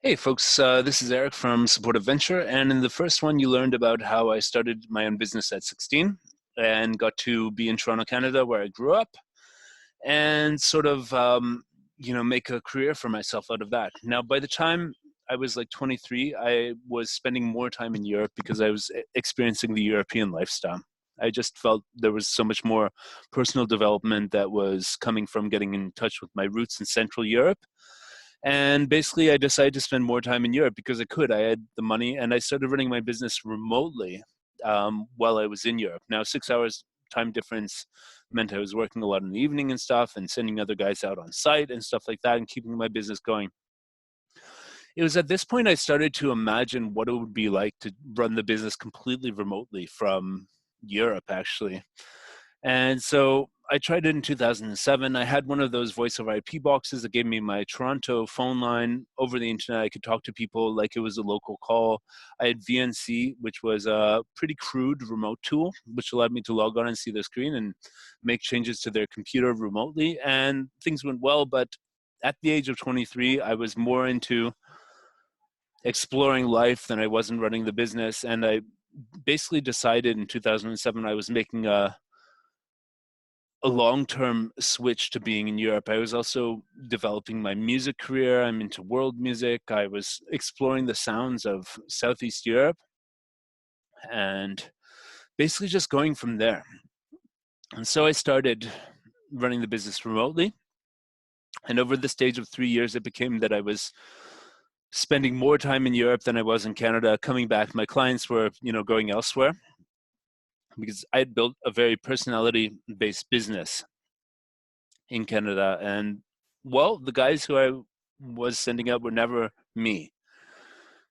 Hey folks, this is Eric from Supportive Venture, and in the first one you learned about how I started my own business at 16 and got to be in Toronto, Canada, where I grew up, and sort of make a career for myself out of that. Now, by the time I was like 23, I was spending more time in Europe because I was experiencing the European lifestyle. I just felt there was so much more personal development that was coming from getting in touch with my roots in Central Europe, and basically, I decided to spend more time in Europe because I could. I had the money, and I started running my business remotely while I was in Europe. Now, 6 hours time difference meant I was working a lot in the evening and stuff, and sending other guys out on site and stuff like that, and keeping my business going. It was at this point I started to imagine what it would be like to run the business completely remotely from Europe, actually. And so I tried it in 2007. I had one of those voice over IP boxes that gave me my Toronto phone line over the internet. I could talk to people like it was a local call. I had VNC, which was a pretty crude remote tool, which allowed me to log on and see their screen and make changes to their computer remotely. And things went well. But at the age of 23, I was more into exploring life than I wasn't running the business. And I basically decided in 2007 I was making a long-term switch to being in Europe. I was also developing my music career. I'm into world music. I was exploring the sounds of Southeast Europe and basically just going from there. And so I started running the business remotely. And over the stage of 3 years, it became that I was spending more time in Europe than I was in Canada. Coming back, my clients were, going elsewhere because I had built a very personality-based business in Canada. And well, the guys who I was sending out were never me.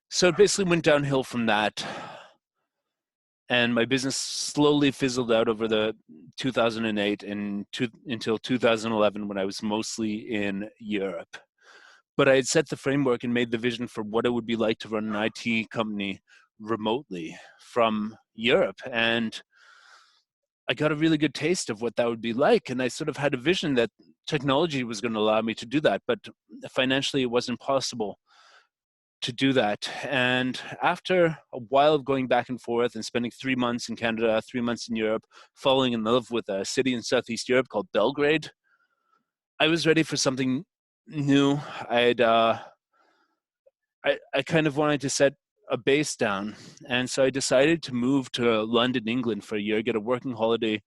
So it basically went downhill from that. And my business slowly fizzled out over the 2008 and until 2011 when I was mostly in Europe. But I had set the framework and made the vision for what it would be like to run an IT company remotely from Europe. And I got a really good taste of what that would be like. And I sort of had a vision that technology was going to allow me to do that, but financially it wasn't possible to do that. And after a while of going back and forth and spending 3 months in Canada, 3 months in Europe, falling in love with a city in Southeast Europe called Belgrade, I was ready for something new. I kind of wanted to set a base down. And so I decided to move to London, England for a year, get a working holiday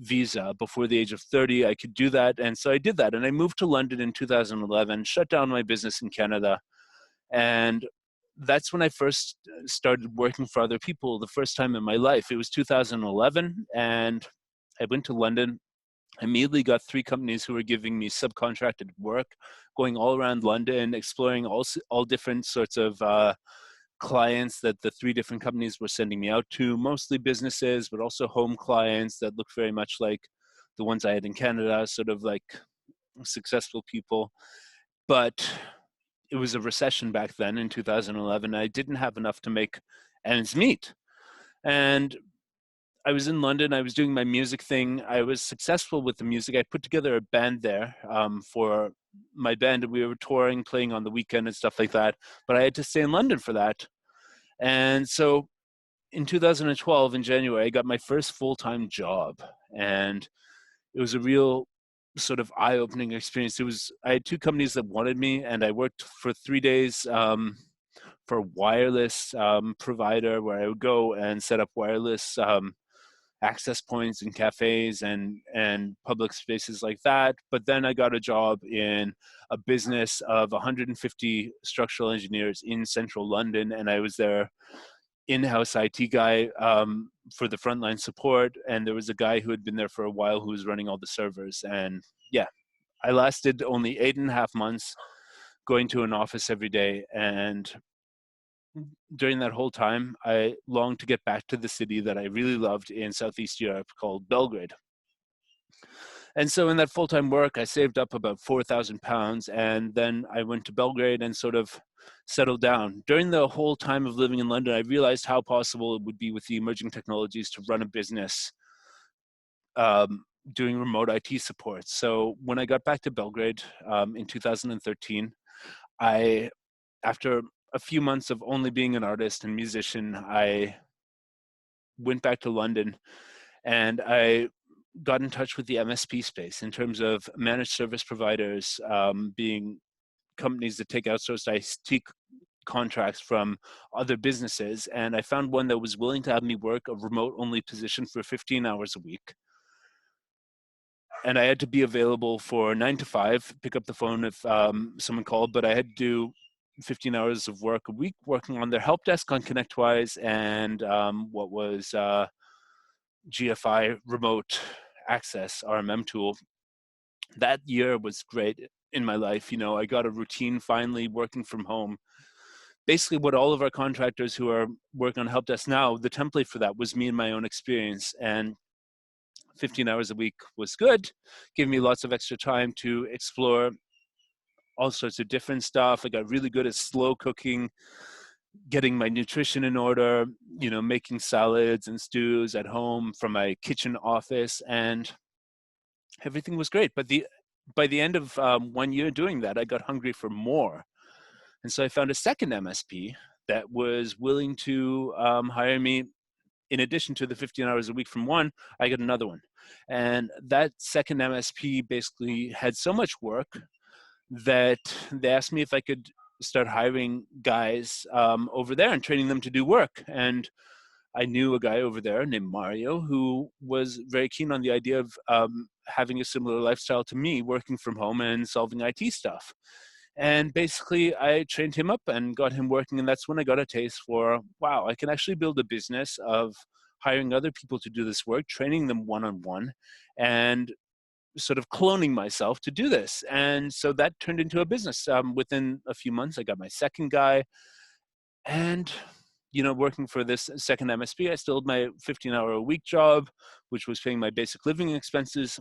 visa before the age of 30. I could do that. And so I did that. And I moved to London in 2011, shut down my business in Canada. And that's when I first started working for other people the first time in my life. It was 2011. And I went to London. I immediately got 3 companies who were giving me subcontracted work, going all around London, exploring all different sorts of clients that the 3 different companies were sending me out to, mostly businesses, but also home clients that looked very much like the ones I had in Canada, sort of like successful people. But it was a recession back then in 2011. I didn't have enough to make ends meet. And I was in London. I was doing my music thing. I was successful with the music. I put together a band there for my band, and we were touring, playing on the weekend and stuff like that. But I had to stay in London for that. And so in 2012, in January, I got my first full-time job. And it was a real sort of eye-opening experience. I had 2 companies that wanted me, and I worked for 3 days for a wireless provider where I would go and set up wireless access points in cafes and public spaces like that. But then I got a job in a business of 150 structural engineers in central London, and I was their in-house IT guy for the frontline support. And there was a guy who had been there for a while who was running all the servers. And yeah, I lasted only 8.5 months going to an office every day. And during that whole time, I longed to get back to the city that I really loved in Southeast Europe called Belgrade. And so in that full-time work, I saved up about £4,000, and then I went to Belgrade and sort of settled down. During the whole time of living in London, I realized how possible it would be with the emerging technologies to run a business doing remote IT support. So when I got back to Belgrade in 2013, I after a few months of only being an artist and musician, I went back to London and I got in touch with the MSP space in terms of managed service providers, being companies that take outsourced IT contracts from other businesses. And I found one that was willing to have me work a remote only position for 15 hours a week. And I had to be available for 9 to 5, pick up the phone if someone called, but I had to do 15 hours of work a week working on their help desk on ConnectWise and what was GFI remote access RMM tool. That year was great in my life. You know, I got a routine finally working from home. Basically what all of our contractors who are working on help desk now, the template for that was me and my own experience. And 15 hours a week was good, gave me lots of extra time to explore all sorts of different stuff. I got really good at slow cooking, getting my nutrition in order, you know, making salads and stews at home from my kitchen office, and everything was great. But by the end of 1 year doing that, I got hungry for more. And so I found a second MSP that was willing to hire me. In addition to the 15 hours a week from one, I got another one. And that second MSP basically had so much work that they asked me if I could start hiring guys over there and training them to do work. And I knew a guy over there named Mario who was very keen on the idea of having a similar lifestyle to me, working from home and solving IT stuff. And basically, I trained him up and got him working. And that's when I got a taste for, wow, I can actually build a business of hiring other people to do this work, training them one-on-one, and sort of cloning myself to do this. And so that turned into a business. Within a few months, I got my second guy. And, you know, working for this second MSP, I still had my 15-hour-a-week job, which was paying my basic living expenses.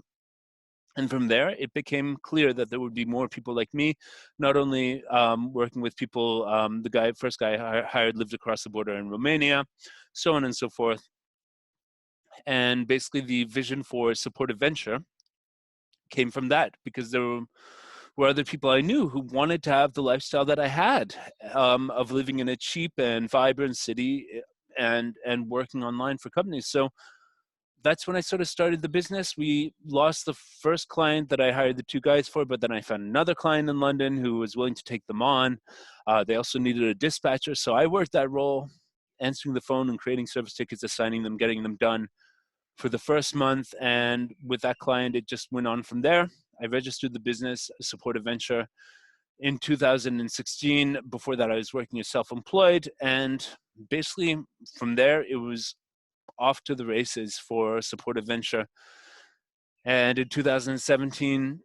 And from there, it became clear that there would be more people like me, not only working with people, first guy I hired lived across the border in Romania, so on and so forth. And basically the vision for Supportive Venture came from that, because there were other people I knew who wanted to have the lifestyle that I had, of living in a cheap and vibrant city and working online for companies. So that's when I sort of started the business. We lost the first client that I hired the two guys for, but then I found another client in London who was willing to take them on. They also needed a dispatcher, so I worked that role, answering the phone and creating service tickets, assigning them, getting them done for the first month. And with that client, it just went on from there. I registered the business, Supportive Venture, in 2016. Before that, I was working as self-employed. And basically from there, it was off to the races for Supportive Venture. And in 2017,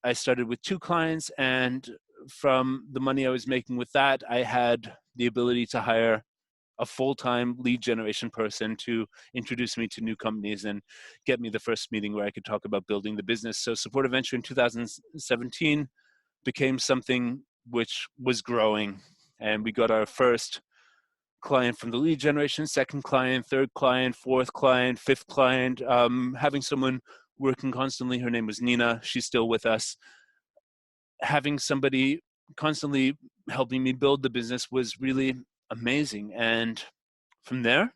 I started with two clients. And from the money I was making with that, I had the ability to hire a full-time lead generation person to introduce me to new companies and get me the first meeting where I could talk about building the business. So Supportive Venture in 2017 became something which was growing. And we got our first client from the lead generation, second client, third client, fourth client, fifth client, having someone working constantly. Her name was Nina. She's still with us. Having somebody constantly helping me build the business was really amazing. And from there,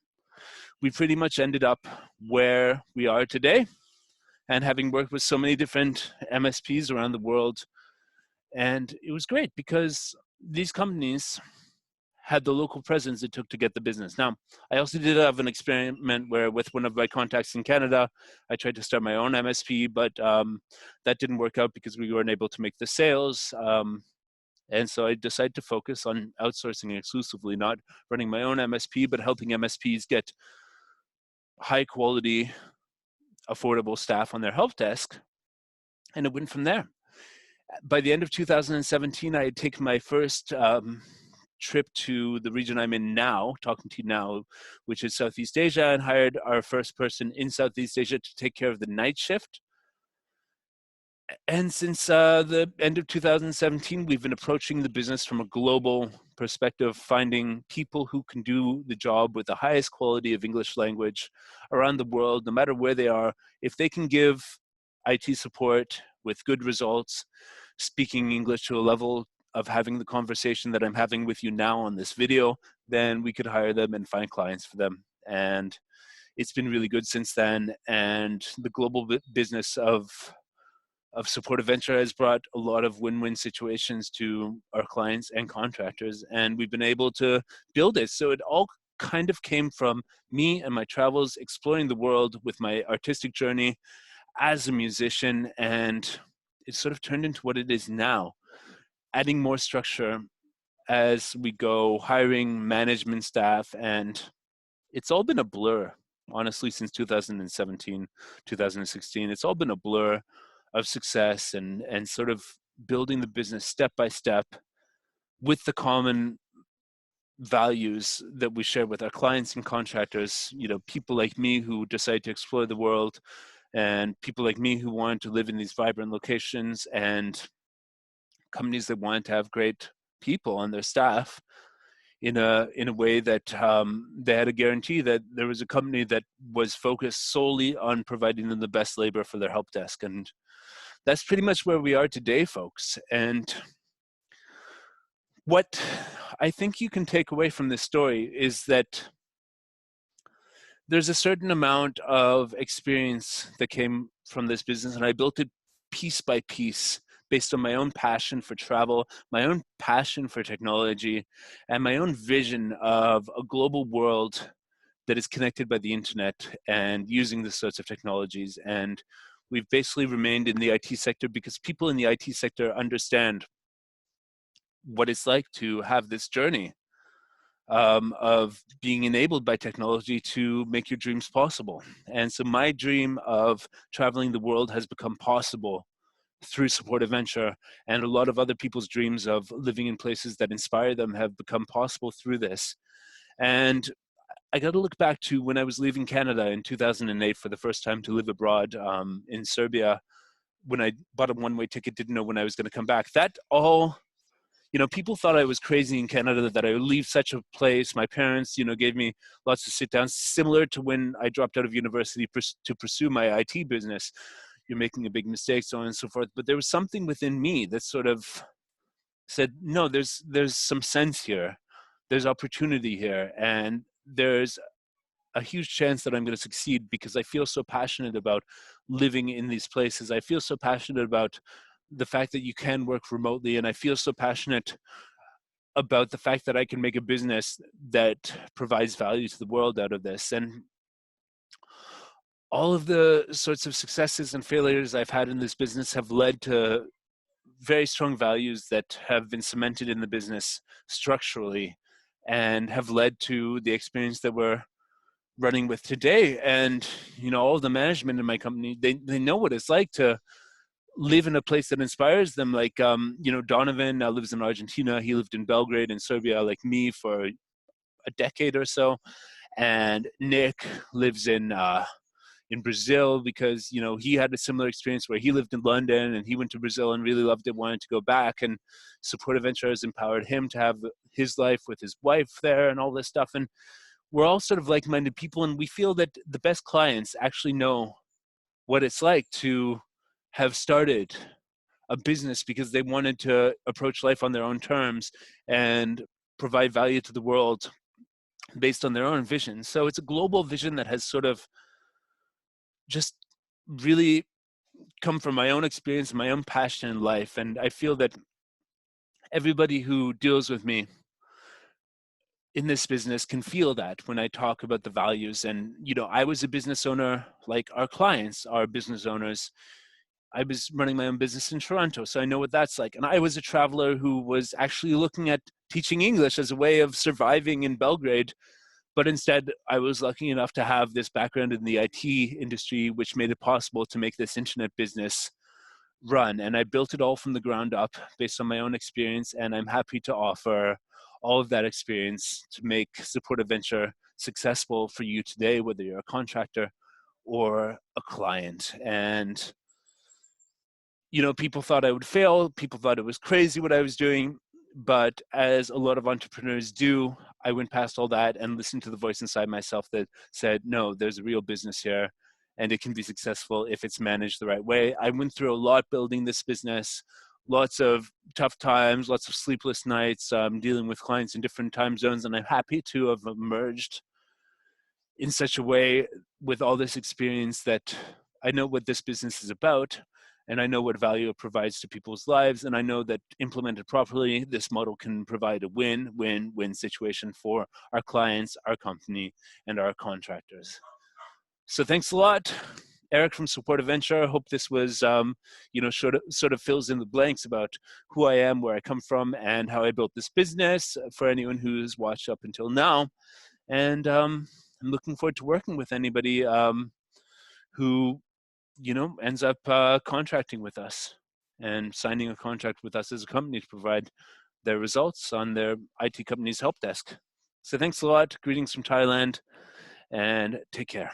we pretty much ended up where we are today, and having worked with so many different MSPs around the world. And it was great because these companies had the local presence it took to get the business. Now, I also did have an experiment where with one of my contacts in Canada, I tried to start my own MSP, but that didn't work out because we weren't able to make the sales. And so I decided to focus on outsourcing exclusively, not running my own MSP, but helping MSPs get high quality, affordable staff on their help desk. And it went from there. By the end of 2017, I had taken my first trip to the region I'm in now, talking to you now, which is Southeast Asia, and hired our first person in Southeast Asia to take care of the night shift. And since the end of 2017, we've been approaching the business from a global perspective, finding people who can do the job with the highest quality of English language around the world, no matter where they are. If they can give IT support with good results, speaking English to a level of having the conversation that I'm having with you now on this video, then we could hire them and find clients for them. And it's been really good since then. And the global business of supportive venture has brought a lot of win-win situations to our clients and contractors, and we've been able to build it. So it all kind of came from me and my travels, exploring the world with my artistic journey as a musician, and it sort of turned into what it is now, adding more structure as we go, hiring management staff, and it's all been a blur, honestly, since 2017, 2016. It's all been a blur of success and sort of building the business step by step with the common values that we share with our clients and contractors. You know, people like me who decide to explore the world, and people like me who want to live in these vibrant locations, and companies that want to have great people on their staff in a way that they had a guarantee that there was a company that was focused solely on providing them the best labor for their help desk. And that's pretty much where we are today, folks. And what I think you can take away from this story is that there's a certain amount of experience that came from this business, and I built it piece by piece based on my own passion for travel, my own passion for technology, and my own vision of a global world that is connected by the internet and using the sorts of technologies. And we've basically remained in the IT sector because people in the IT sector understand what it's like to have this journey of being enabled by technology to make your dreams possible. And so my dream of traveling the world has become possible through supportive venture, and a lot of other people's dreams of living in places that inspire them have become possible through this. And I got to look back to when I was leaving Canada in 2008 for the first time to live abroad in Serbia. When I bought a one-way ticket, didn't know when I was going to come back. That all, you know, people thought I was crazy in Canada, that I would leave such a place. My parents, you know, gave me lots of sit downs, similar to when I dropped out of university to pursue my IT business. You're making a big mistake, so on and so forth. But there was something within me that sort of said, no, there's some sense here. There's opportunity here. And there's a huge chance that I'm going to succeed because I feel so passionate about living in these places. I feel so passionate about the fact that you can work remotely. And I feel so passionate about the fact that I can make a business that provides value to the world out of this. And all of the sorts of successes and failures I've had in this business have led to very strong values that have been cemented in the business structurally and have led to the experience that we're running with today. And, you know, all the management in my company, they know what it's like to live in a place that inspires them. Like, you know, Donovan now lives in Argentina. He lived in Belgrade in Serbia, like me, for a decade or so. And Nick lives in Brazil because, you know, he had a similar experience where he lived in London and he went to Brazil and really loved it, wanted to go back. And Supportive Venture has empowered him to have his life with his wife there and all this stuff. And we're all sort of like-minded people, and we feel that the best clients actually know what it's like to have started a business because they wanted to approach life on their own terms and provide value to the world based on their own vision. So it's a global vision that has sort of just really come from my own experience, my own passion in life. And I feel that everybody who deals with me in this business can feel that when I talk about the values. And, you know, I was a business owner, like our clients are business owners. I was running my own business in Toronto, so I know what that's like. And I was a traveler who was actually looking at teaching English as a way of surviving in Belgrade. But instead, I was lucky enough to have this background in the IT industry, which made it possible to make this internet business run. And I built it all from the ground up based on my own experience. And I'm happy to offer all of that experience to make Supportive Venture successful for you today, whether you're a contractor or a client. And, you know, people thought I would fail. People thought it was crazy what I was doing. But as a lot of entrepreneurs do, I went past all that and listened to the voice inside myself that said, no, there's a real business here and it can be successful if it's managed the right way. I went through a lot building this business, lots of tough times, lots of sleepless nights, dealing with clients in different time zones. And I'm happy to have emerged in such a way with all this experience that I know what this business is about, and I know what value it provides to people's lives, and I know that implemented properly, this model can provide a win-win-win situation for our clients, our company, and our contractors. So thanks a lot, Eric from Support Adventure. I hope this was, sort of fills in the blanks about who I am, where I come from, and how I built this business for anyone who's watched up until now. And I'm looking forward to working with anybody who, ends up contracting with us and signing a contract with us as a company to provide their results on their IT company's help desk. So thanks a lot. Greetings from Thailand, and take care.